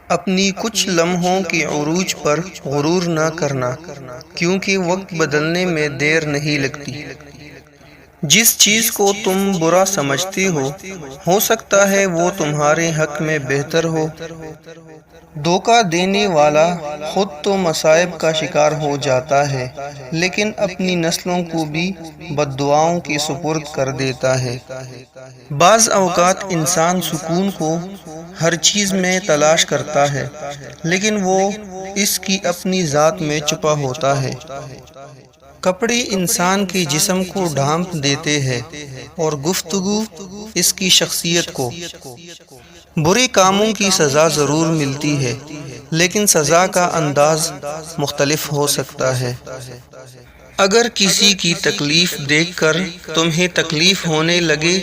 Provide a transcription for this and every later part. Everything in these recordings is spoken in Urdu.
اپنی کچھ لمحوں کے عروج پر غرور نہ کرنا، کیونکہ وقت بدلنے میں دیر نہیں لگتی۔ جس چیز کو تم برا سمجھتے ہو سکتا ہے وہ تمہارے حق میں بہتر ہو۔ دھوکہ دینے والا خود تو مصائب کا شکار ہو جاتا ہے، لیکن اپنی نسلوں کو بھی بددعاؤں کے سپرد کر دیتا ہے۔ بعض اوقات انسان سکون کو ہر چیز میں تلاش کرتا ہے، لیکن وہ اس کی اپنی ذات میں چھپا ہوتا ہے۔ کپڑے انسان کے جسم کو ڈھانپ دیتے ہیں اور گفتگو اس کی شخصیت کو۔ برے کاموں کی سزا ضرور ملتی ہے، لیکن سزا کا انداز مختلف ہو سکتا ہے۔ اگر کسی کی تکلیف دیکھ کر تمہیں تکلیف ہونے لگے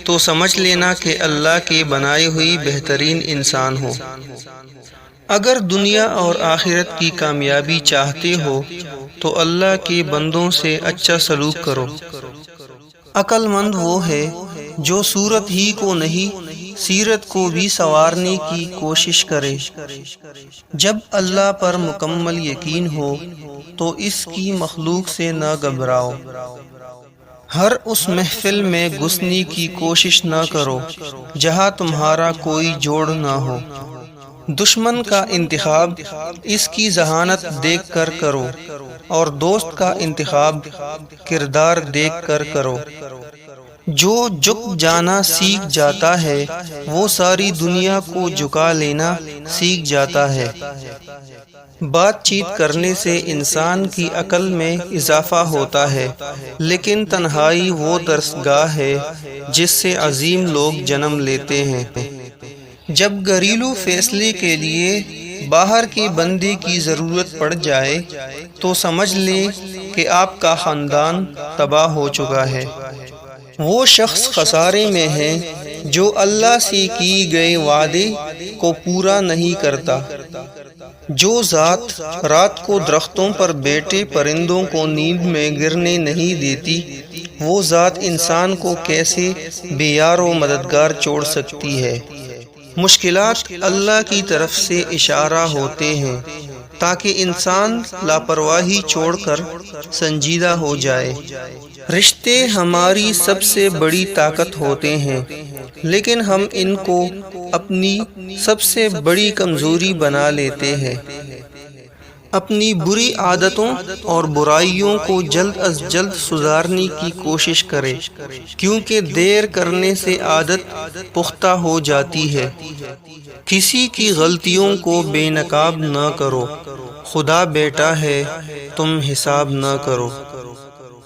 تو سمجھ لینا کہ اللہ کے بنائے ہوئی بہترین انسان ہو۔ اگر دنیا اور آخرت کی کامیابی چاہتے ہو تو اللہ کے بندوں سے اچھا سلوک کرو۔ عقل مند وہ ہے جو صورت ہی کو نہیں سیرت کو بھی سنوارنے کی کوشش کرے۔ جب اللہ پر مکمل یقین ہو تو اس کی مخلوق سے نہ گھبراؤ۔ ہر اس محفل میں گھسنے کی کوشش نہ کرو جہاں تمہارا کوئی جوڑ نہ ہو۔ دشمن کا انتخاب اس کی ذہانت دیکھ کر کرو، اور دوست کا انتخاب کردار دیکھ کر کرو۔ جو جھک جانا سیکھ جاتا ہے وہ ساری دنیا کو جھکا لینا سیکھ جاتا ہے۔ بات چیت کرنے سے انسان کی عقل میں اضافہ ہوتا ہے، لیکن تنہائی وہ درسگاہ ہے جس سے عظیم لوگ جنم لیتے ہیں۔ جب گھریلو فیصلے کے لیے باہر کے بندے کی ضرورت پڑ جائے تو سمجھ لیں کہ آپ کا خاندان تباہ ہو چکا ہے۔ وہ شخص خسارے میں ہے جو اللہ سے کیے گئے وعدے کو پورا نہیں کرتا۔ جو ذات رات کو درختوں پر بیٹھے پرندوں کو نیند میں گرنے نہیں دیتی، وہ ذات انسان کو کیسے بے یار و مددگار چھوڑ سکتی ہے؟ مشکلات اللہ کی طرف سے اشارہ ہوتے ہیں تاکہ انسان لاپرواہی چھوڑ کر سنجیدہ ہو جائے۔ رشتے ہماری سب سے بڑی طاقت ہوتے ہیں، لیکن ہم ان کو اپنی سب سے بڑی کمزوری بنا لیتے ہیں۔ اپنی بری عادتوں اور برائیوں کو جلد از جلد سدھارنے کی کوشش کرے، کیونکہ دیر کرنے سے عادت پختہ ہو جاتی ہے۔ کسی کی غلطیوں کو بے نقاب نہ کرو، خدا بیٹھا ہے، تم حساب نہ کرو۔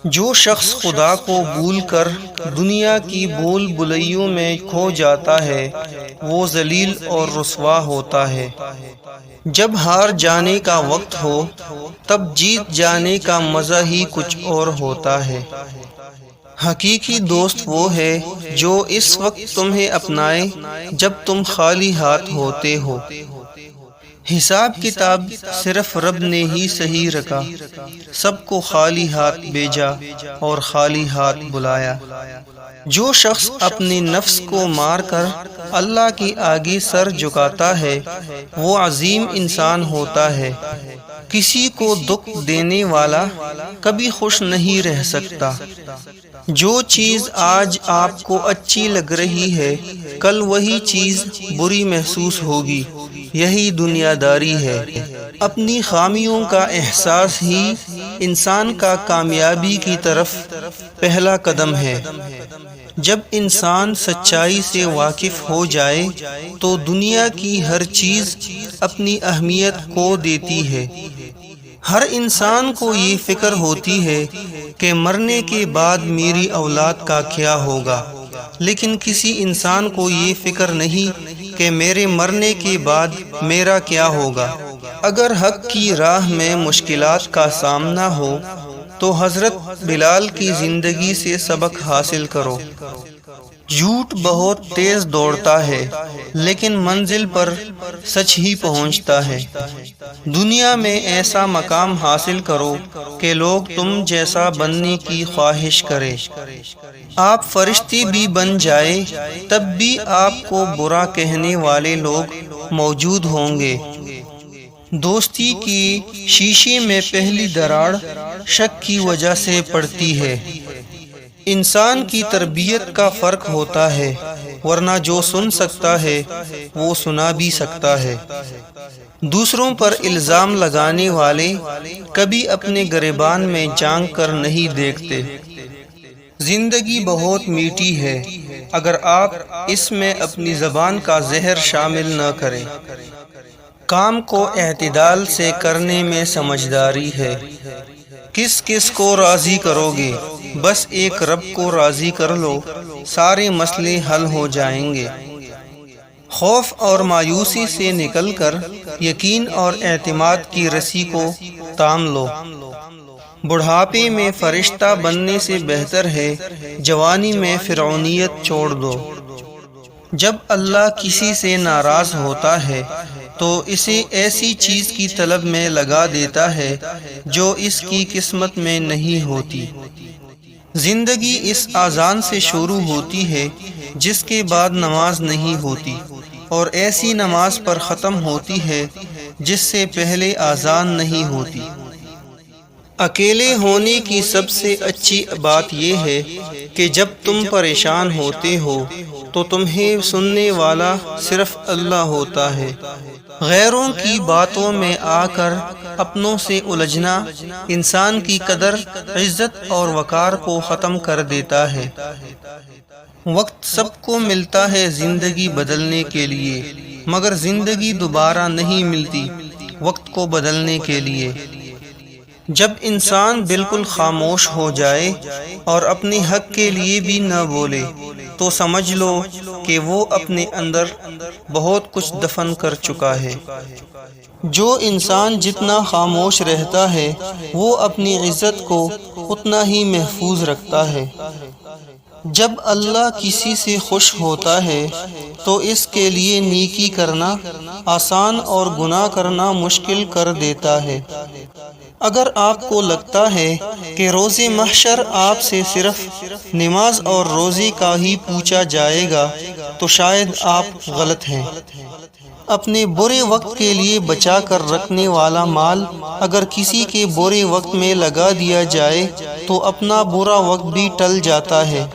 جو شخص خدا کو بھول کر دنیا کی بھول بھلائیوں میں کھو جاتا ہے وہ ذلیل اور رسوا ہوتا ہے۔ جب ہار جانے کا وقت ہو تب جیت جانے کا مزہ ہی کچھ اور ہوتا ہے۔ حقیقی دوست وہ ہے جو اس وقت تمہیں اپنائے جب تم خالی ہاتھ ہوتے ہو۔ حساب کتاب صرف رب نے ہی صحیح رکھا، سب کو خالی ہاتھ بھیجا اور خالی ہاتھ بلایا۔ جو شخص اپنے نفس کو مار کر اللہ کے آگے سر جھکاتا ہے وہ عظیم انسان ہوتا ہے۔ کسی کو دکھ دینے والا کبھی خوش نہیں رہ سکتا۔ جو چیز آج آپ کو اچھی لگ رہی ہے کل وہی چیز بری محسوس ہوگی، یہی دنیا داری ہے۔ اپنی خامیوں کا احساس ہی انسان کا کامیابی کی طرف پہلا قدم ہے۔ جب انسان سچائی سے واقف ہو جائے تو دنیا کی ہر چیز اپنی اہمیت کھو دیتی ہے۔ ہر انسان کو یہ فکر ہوتی ہے کہ مرنے کے بعد میری اولاد کا کیا ہوگا، لیکن کسی انسان کو یہ فکر نہیں کہ میرے مرنے کے بعد میرا کیا ہوگا۔ اگر حق کی راہ میں مشکلات کا سامنا ہو تو حضرت بلال کی زندگی سے سبق حاصل کرو۔ جھوٹ بہت تیز دوڑتا ہے لیکن منزل پر سچ ہی پہنچتا ہے۔ دنیا میں ایسا مقام حاصل کرو کہ لوگ تم جیسا بننے کی خواہش کریں۔ آپ فرشتے بھی بن جائے تب بھی آپ کو برا کہنے والے لوگ موجود ہوں گے۔ دوستی کی شیشے میں پہلی دراڑ شک کی وجہ سے پڑتی ہے۔ انسان کی تربیت کا فرق ہوتا ہے، ورنہ جو سن سکتا ہے وہ سنا بھی سکتا ہے۔ دوسروں پر الزام لگانے والے کبھی اپنے گریبان میں جھانک کر نہیں دیکھتے۔ زندگی بہت میٹھی ہے اگر آپ اس میں اپنی زبان کا زہر شامل نہ کریں۔ کام کو اعتدال سے کرنے میں سمجھداری ہے۔ کس کس کو راضی کرو گے؟ بس ایک رب کو راضی کر لو، سارے مسئلے حل ہو جائیں گے۔ خوف اور مایوسی سے نکل کر یقین اور اعتماد کی رسی کو تام لو۔ بڑھاپے میں فرشتہ بننے سے بہتر ہے جوانی میں فرعونیت چھوڑ دو۔ جب اللہ کسی سے ناراض ہوتا ہے تو اسے ایسی چیز کی طلب میں لگا دیتا ہے جو اس کی قسمت میں نہیں ہوتی۔ زندگی اس اذان سے شروع ہوتی ہے جس کے بعد نماز نہیں ہوتی، اور ایسی نماز پر ختم ہوتی ہے جس سے پہلے اذان نہیں ہوتی۔ اکیلے ہونے کی سب سے اچھی بات یہ ہے کہ جب تم پریشان ہوتے ہو تو تمہیں سننے والا صرف اللہ ہوتا ہے۔ غیروں کی باتوں میں آ کر اپنوں سے الجھنا انسان کی قدر، عزت اور وقار کو ختم کر دیتا ہے۔ وقت سب کو ملتا ہے زندگی بدلنے کے لیے، مگر زندگی دوبارہ نہیں ملتی وقت کو بدلنے کے لیے۔ جب انسان بالکل خاموش ہو جائے اور اپنے حق کے لیے بھی نہ بولے تو سمجھ لو کہ وہ اپنے اندر بہت کچھ دفن کر چکا ہے۔ جو انسان جتنا خاموش رہتا ہے وہ اپنی عزت کو اتنا ہی محفوظ رکھتا ہے۔ جب اللہ کسی سے خوش ہوتا ہے تو اس کے لیے نیکی کرنا آسان اور گناہ کرنا مشکل کر دیتا ہے۔ اگر آپ کو لگتا ہے کہ روز محشر آپ سے صرف نماز اور روزے کا ہی پوچھا جائے گا تو شاید آپ غلط ہیں۔ اپنے برے وقت کے لیے بچا کر رکھنے والا مال اگر کسی کے برے وقت میں لگا دیا جائے تو اپنا برا وقت بھی ٹل جاتا ہے۔